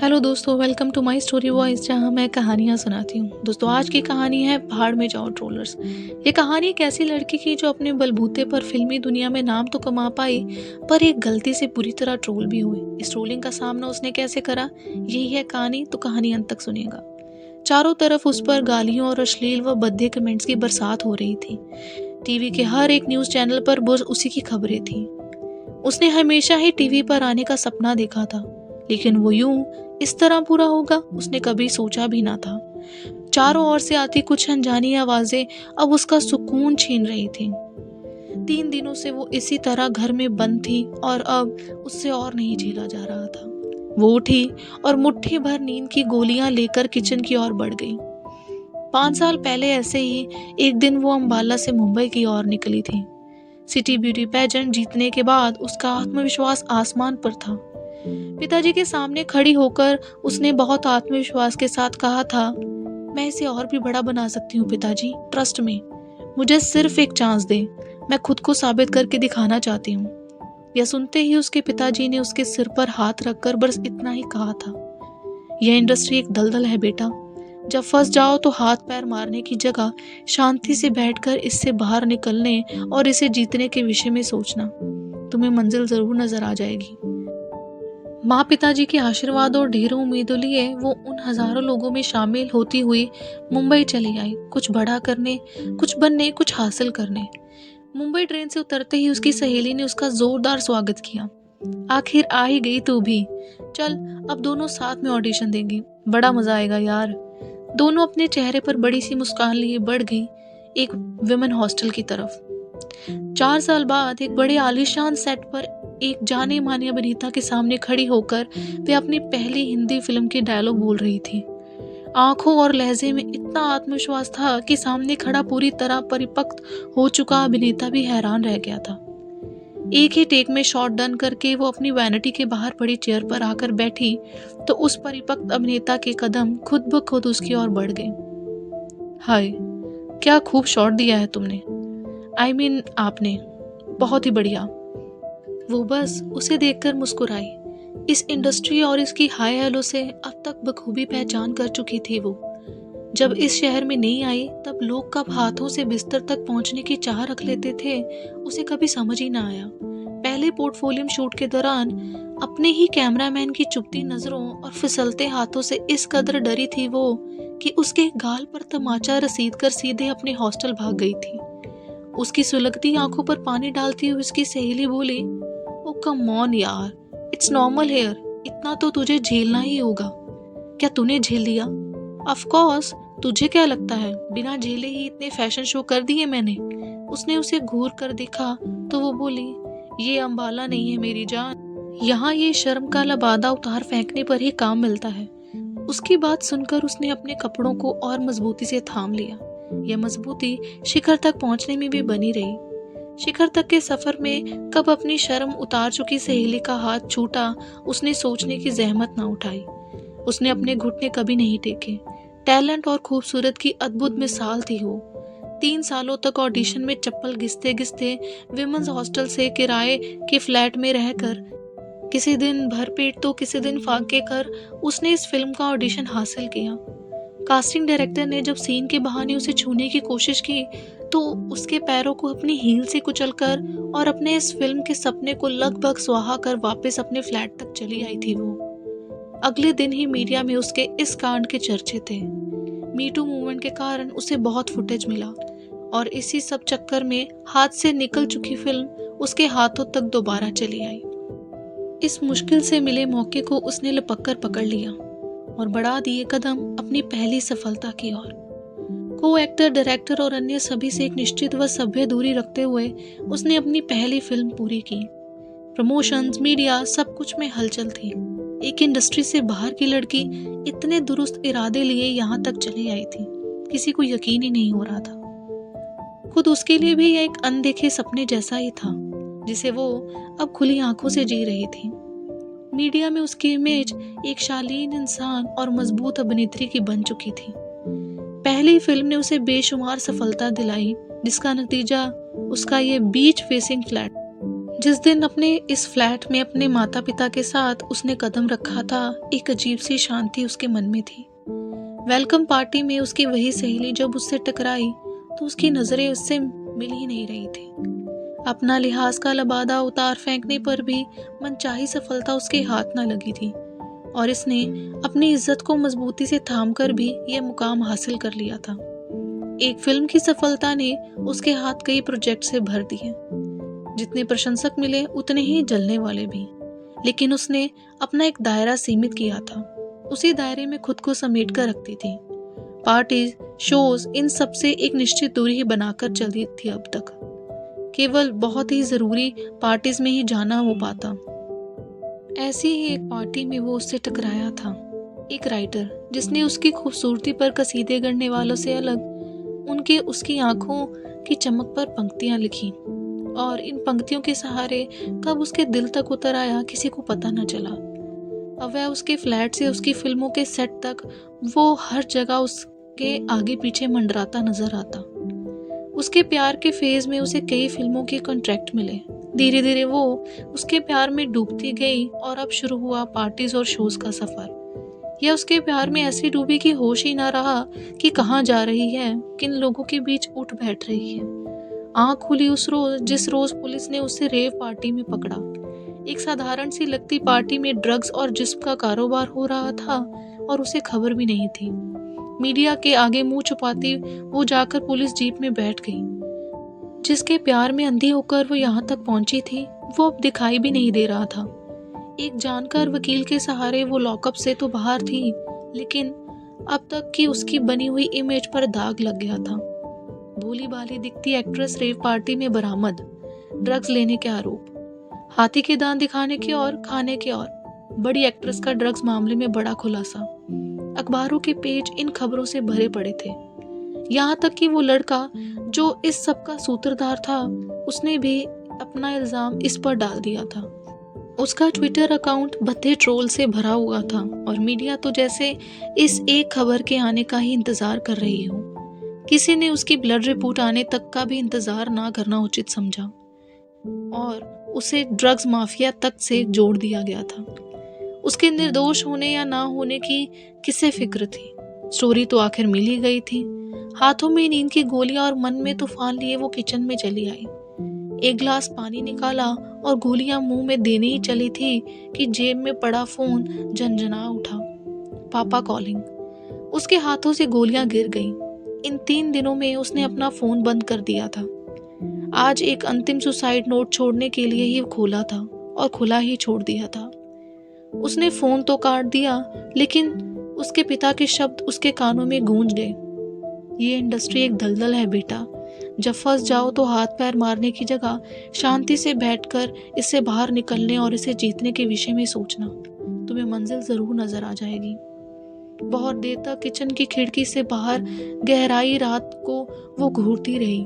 Hello दोस्तों, welcome to my story voice, जहां मैं कहानियां सुनाती हूं। दोस्तों, आज की कहानी है भाड़ में जाओ ट्रोलर्स। ये कहानी एक ऐसी लड़की की जो अपने बलबूते पर फिल्मी दुनिया में नाम तो कमा पाई, पर एक गलती से बुरी तरह ट्रोल भी हुई। इस ट्रोलिंग का सामना उसने कैसे करा, यही है कहानी, तो कहानी अंत तक सुनिएगा। चारों तरफ उस पर गालियों और अश्लील व भद्दे कमेंट्स की बरसात हो रही थी। टीवी के हर एक न्यूज चैनल पर बस उसी की खबरें थी। उसने हमेशा ही टीवी पर आने का सपना देखा था, लेकिन वो यूं इस तरह पूरा होगा उसने कभी सोचा भी ना था। चारों ओर से आती कुछ अनजानी आवाजें अब उसका सुकून छीन रही थी। 3 दिनों से वो इसी तरह घर में बंद थी और अब उससे और नहीं झेला जा रहा था। वो उठी और मुट्ठी भर नींद की गोलियां लेकर किचन की ओर बढ़ गई। 5 साल पहले ऐसे ही एक दिन वो अंबाला से मुंबई की ओर निकली थी। सिटी ब्यूटी पेजेंट जीतने के बाद उसका आत्मविश्वास आसमान पर था। पिताजी के सामने खड़ी होकर उसने बहुत आत्मविश्वास के साथ कहा था, मैं इसे और भी बड़ा बना सकती हूँ पिताजी, ट्रस्ट में। मुझे सिर्फ एक चांस दे, मैं खुद को साबित करके दिखाना चाहती हूँ। यह सुनते ही उसके पिताजी ने उसके सिर पर हाथ रखकर बस इतना ही कहा था, यह इंडस्ट्री एक दलदल है बेटा, जब फंस जाओ तो हाथ पैर मारने की जगह शांति से बैठकर इससे बाहर निकलने और इसे जीतने के विषय में सोचना, तुम्हें मंजिल जरूर नजर आ जाएगी। माँ पिताजी के आशीर्वाद और ढेरों उम्मीदों लिए वो उन हजारों लोगों में शामिल होती हुई मुंबई चली आई, कुछ बड़ा करने, कुछ बनने, कुछ हासिल करने। मुंबई ट्रेन से उतरते ही उसकी सहेली ने उसका जोरदार स्वागत किया। आखिर आ ही गई तू भी, चल अब दोनों साथ में ऑडिशन देंगे, बड़ा मजा आएगा यार। दोनों अपने चेहरे पर बड़ी सी मुस्कान लिए बढ़ गई एक विमेन हॉस्टल की तरफ। 4 साल बाद एक बड़े आलीशान सेट पर एक जाने माने अभिनेता के सामने खड़ी होकर वे अपनी पहली हिंदी फिल्म के डायलॉग बोल रही थी। आंखों और लहजे में इतना आत्मविश्वास था कि सामने खड़ा पूरी तरह परिपक्व हो चुका अभिनेता भी हैरान रह गया था। एक ही टेक में शॉट डन करके वो अपनी वैनिटी के बाहर पड़ी चेयर पर आकर बैठी तो उस परिपक्व अभिनेता के कदम खुद ब खुद उसकी ओर बढ़ गए। हाय, क्या खूब शॉट दिया है तुमने, आपने, बहुत ही बढ़िया। वो बस उसे देखकर मुस्कुराई। इस इंडस्ट्री और इसकी हाय हेलो से अब तक बखूबी पहचान कर चुकी थी वो। जब इस शहर में नहीं आई तब लोग कब हाथों से बिस्तर तक पहुंचने की चाह रख लेते थे, उसे कभी समझ ही ना आया। पहले पोर्टफोलियो शूट के दौरान अपने ही कैमरामैन की चुभती नजरों और फिसलते हाथों से इस कदर डरी थी वो कि उसके गाल पर तमाचा रसीद कर सीधे अपने हॉस्टल भाग गई थी। उसकी सुलगती आंखों पर पानी डालती हुई उसकी सहेली बोली, ओ कम ऑन यार, इट्स नॉर्मल हेयर, इतना तो तुझे झेलना ही होगा। क्या तूने झेल लिया? ऑफ कोर्स, तुझे क्या लगता है बिना झेले ही इतने फैशन शो कर दिए मैंने? उसने उसे घूर कर देखा तो वो बोली, ये अंबाला नहीं है मेरी जान, यहाँ ये शर्म का लबादा उतार फेंकने पर ही काम मिलता है। उसकी बात सुनकर उसने अपने कपड़ों को और मजबूती से थाम लिया। यह मजबूती शिखर तक पहुंचने में भी बनी रही। शिखर तक के सफर में कब अपनी शर्म उतार चुकी सहेली का हाथ छूटा उसने सोचने की जहमत ना उठाई। उसने अपने घुटने कभी नहीं टेके। टैलेंट और खूबसूरत की अद्भुत मिसाल थी वो। 3 सालों तक ऑडिशन में चप्पल घिसते घिसते विमेंस हॉस्टल से किराए के फ्लैट में रहकर किसी दिन भरपेट तो किसी दिन फाके कर उसने इस फिल्म का ऑडिशन हासिल किया। कास्टिंग डायरेक्टर ने जब सीन के बहाने उसे छूने की कोशिश की तो उसके पैरों को अपनी हील से कुचलकर और अपने इस फिल्म के सपने को लगभग स्वाहा कर वापस अपने फ्लैट तक चली आई थी वो। अगले दिन ही मीडिया में उसके इस कांड के चर्चे थे। मीटू मूवमेंट के कारण उसे बहुत फुटेज मिला और इसी सब चक्कर में हाथ से निकल चुकी फिल्म उसके हाथों तक दोबारा चली आई। इस मुश्किल से मिले मौके को उसने लपक कर पकड़ लिया और बढ़ा दिए कदम अपनी पहली सफलता की ओर। को एक्टर, डायरेक्टर और अन्य सभी से एक निश्चित व सभ्य दूरी रखते हुए उसने अपनी पहली फिल्म पूरी की। प्रमोशंस, मीडिया, सब कुछ में हलचल थी। एक इंडस्ट्री से बाहर की लड़की इतने दुरुस्त इरादे लिए यहाँ तक चली आई थी, किसी को यकीन ही नहीं हो रहा था। खुद उसके लिए भी यह एक अनदेखे सपने जैसा ही था जिसे वो अब खुली आंखों से जी रही थी। मीडिया में उसकी इमेज एक शालीन इंसान और मजबूत अभिनेत्री की बन चुकी थी। पहली फिल्म ने उसे बेशुमार सफलता दिलाई, जिसका नतीजा उसका ये बीच फेसिंग फ्लैट, जिस दिन अपने इस फ्लैट में अपने माता पिता के साथ उसने कदम रखा था, एक अजीब सी शांति उसके मन में थी। वेलकम पार्टी में उसकी वही सहेली जब उससे टकराई तो उसकी नजरें उससे मिल ही नहीं रही थी। अपना लिहाज का लबादा उतार फेंकने पर भी मनचाही सफलता उसके हाथ न लगी थी और इसने अपनी इज्जत को मजबूती से थामकर भी यह मुकाम हासिल कर लिया था। एक फिल्म की सफलता ने उसके हाथ कई प्रोजेक्ट से भर दिए। जितने प्रशंसक मिले उतने ही जलने वाले भी, लेकिन उसने अपना एक दायरा सीमित किया था। उसी दायरे में खुद को समेट कर रखती थी। पार्टीज, शोज, इन सब से एक निश्चित दूरी ही बनाकर चलती थी अब तक। केवल बहुत ही जरूरी पार्टीज में ही जाना हो पाता। ऐसी ही एक पार्टी में वो उससे टकराया था, एक राइटर जिसने उसकी खूबसूरती पर कसीदे गढ़ने वालों से अलग उसकी आंखों की चमक पर पंक्तियां लिखी और इन पंक्तियों के सहारे कब उसके दिल तक उतर आया किसी को पता न चला। अब वह उसके फ्लैट से उसकी फिल्मों के सेट तक वो हर जगह उसके आगे पीछे मंडराता नजर आता। उसके प्यार के फेज में उसे कई फिल्मों के कॉन्ट्रैक्ट मिले। धीरे धीरे वो उसके प्यार में डूबती गई और अब शुरू हुआ पार्टीज और शोज का सफर। यह उसके प्यार में ऐसी डूबी कि होश ही ना रहा कि कहाँ जा रही है, किन लोगों के बीच उठ बैठ रही है। आंख खुली उस रोज जिस रोज पुलिस ने उसे रेव पार्टी में पकड़ा। एक साधारण सी लगती पार्टी में ड्रग्स और जिस्म का कारोबार हो रहा था और उसे खबर भी नहीं थी। मीडिया के आगे मुंह छुपाती वो जाकर पुलिस जीप में बैठ गई। जिसके प्यार में अंधी होकर वो यहाँ तक पहुंची थी, वो अब दिखाई भी नहीं दे रहा था। एक जानकार वकील के सहारे वो लॉकअप से तो बाहर थी, लेकिन अब तक की उसकी बनी हुई इमेज पर दाग लग गया था। भोली भाली दिखती एक्ट्रेस रेव पार्टी में बरामद, ड्रग्स लेने के आरोप, हाथी के दांत दिखाने के और खाने के और, बड़ी एक्ट्रेस का ड्रग्स मामले में बड़ा खुलासा। अखबारों के पेज इन खबरों से भरे पड़े थे। यहाँ तक कि वो लड़का जो इस सब का सूत्रधार था, उसने भी अपना इल्जाम इस पर डाल दिया था। उसका ट्विटर अकाउंट भद्दे ट्रोल से भरा हुआ था और मीडिया तो जैसे इस एक खबर के आने का ही इंतजार कर रही हो। किसी ने उसकी ब्लड रिपोर्ट आने तक का भी इंतजार ना करना उचित समझा और उसे ड्रग्स माफिया तक से जोड़ दिया गया था। उसके निर्दोष होने या ना होने की किसे फिक्र थी। स्टोरी तो आखिर मिल ही गई थी। हाथों में नींद की गोलियां और मन में तूफान लिए वो किचन में चली आई। एक गिलास पानी निकाला और गोलियां मुंह में देने ही चली थी कि जेब में पड़ा फोन झनझना उठा। पापा कॉलिंग। उसके हाथों से गोलियां गिर गईं। इन 3 दिनों में उसने अपना फोन बंद कर दिया था। आज एक अंतिम सुसाइड नोट छोड़ने के लिए ही खोला था और खुला ही छोड़ दिया था। उसने फोन तो काट दिया, लेकिन उसके पिता के शब्द उसके कानों में गूंज गए। ये इंडस्ट्री एक दलदल है बेटा। जब फंस जाओ तो हाथ पैर मारने की जगह शांति से बैठकर इससे बाहर निकलने और इसे जीतने के विषय में सोचना। तुम्हें मंजिल जरूर नजर आ जाएगी। बहुत देर तक किचन की खिड़की से बाहर गहराई रात को वो घूरती रही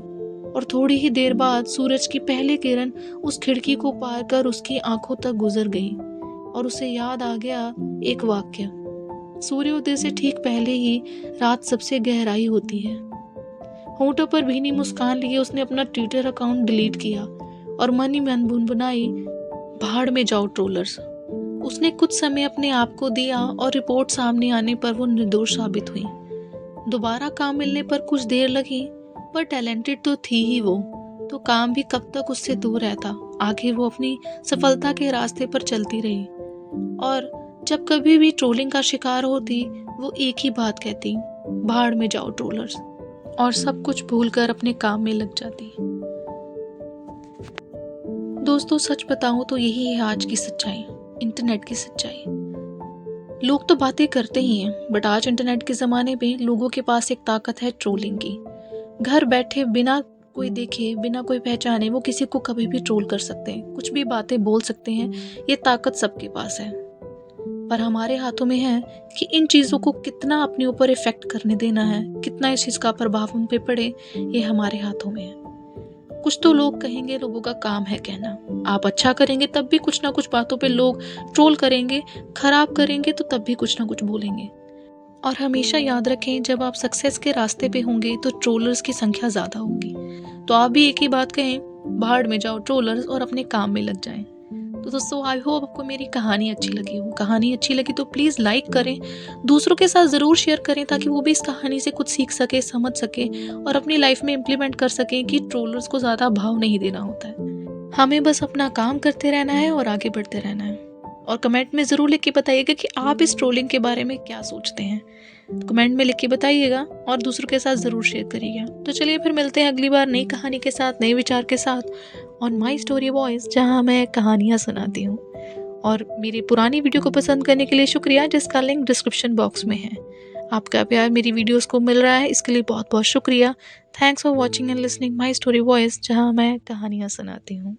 और थोड़ी ही देर बाद सूरज की पहली किरण उस खिड़की को पार कर उसकी आंखों तक गुजर गई और उसे याद आ गया एक वाक्य। सूर्योदय से ठीक पहले ही रात सबसे गहराई होती है। होंठों पर भीनी मुस्कान लिए उसने अपना ट्विटर अकाउंट डिलीट किया और मन ही मन बुनबुनाई, भाड़ में जाओ ट्रोलर्स। उसने कुछ समय अपने आप को दिया और रिपोर्ट सामने आने पर वो निर्दोष साबित हुई। दोबारा काम मिलने पर कुछ देर लगी, पर टैलेंटेड तो थी ही वो, तो काम भी कब तक उससे दूर रहता। आगे वो अपनी सफलता के रास्ते पर चलती रही और जब कभी भी ट्रोलिंग का शिकार होती वो एक ही बात कहती, भाड़ में जाओ ट्रोलर्स, और सब कुछ भूलकर अपने काम में लग जाती। दोस्तों सच बताऊं तो यही है आज की सच्चाई, इंटरनेट की सच्चाई। लोग तो बातें करते ही हैं, बट आज इंटरनेट के ज़माने में लोगों के पास एक ताकत है ट्रोलिंग की। घर बैठे बिना कोई देखे, बिना कोई पहचाने वो किसी को कभी भी ट्रोल कर सकते हैं, कुछ भी बातें बोल सकते हैं। ये ताकत सबके पास है, पर हमारे हाथों में है कि इन चीज़ों को कितना अपने ऊपर इफेक्ट करने देना है, कितना इस चीज़ का प्रभाव उन पे पड़े, ये हमारे हाथों में है। कुछ तो लोग कहेंगे, लोगों का काम है कहना। आप अच्छा करेंगे तब भी कुछ ना कुछ बातों पे लोग ट्रोल करेंगे, खराब करेंगे तो तब भी कुछ ना कुछ बोलेंगे। और हमेशा याद रखें, जब आप सक्सेस के रास्ते पे होंगे तो ट्रोलर्स की संख्या ज़्यादा होगी। तो आप भी एक ही बात कहें, भाड़ में जाओ ट्रोलर्स और अपने काम में लग जाएं। तो दोस्तों आई होप आपको मेरी कहानी अच्छी लगी हो। कहानी अच्छी लगी तो प्लीज़ लाइक करें, दूसरों के साथ ज़रूर शेयर करें ताकि वो भी इस कहानी से कुछ सीख सके, समझ सके और अपनी लाइफ में इम्प्लीमेंट कर सकें कि ट्रोलर्स को ज़्यादा भाव नहीं देना होता है। हमें बस अपना काम करते रहना है और आगे बढ़ते रहना है। और कमेंट में ज़रूर लिख के बताइएगा कि आप इस ट्रोलिंग के बारे में क्या सोचते हैं। तो कमेंट में लिख के बताइएगा और दूसरों के साथ ज़रूर शेयर करिएगा। तो चलिए फिर मिलते हैं अगली बार नई कहानी के साथ, नए विचार के साथ ऑन माई स्टोरी वॉइस, जहाँ मैं कहानियाँ सुनाती हूँ। और मेरी पुरानी वीडियो को पसंद करने के लिए शुक्रिया, जिसका लिंक डिस्क्रिप्शन बॉक्स में है। आपका प्यार मेरी वीडियोस को मिल रहा है, इसके लिए बहुत बहुत शुक्रिया। Thanks for watching and listening my story voice, जहाँ मैं कहानियाँ सुनाती हूँ।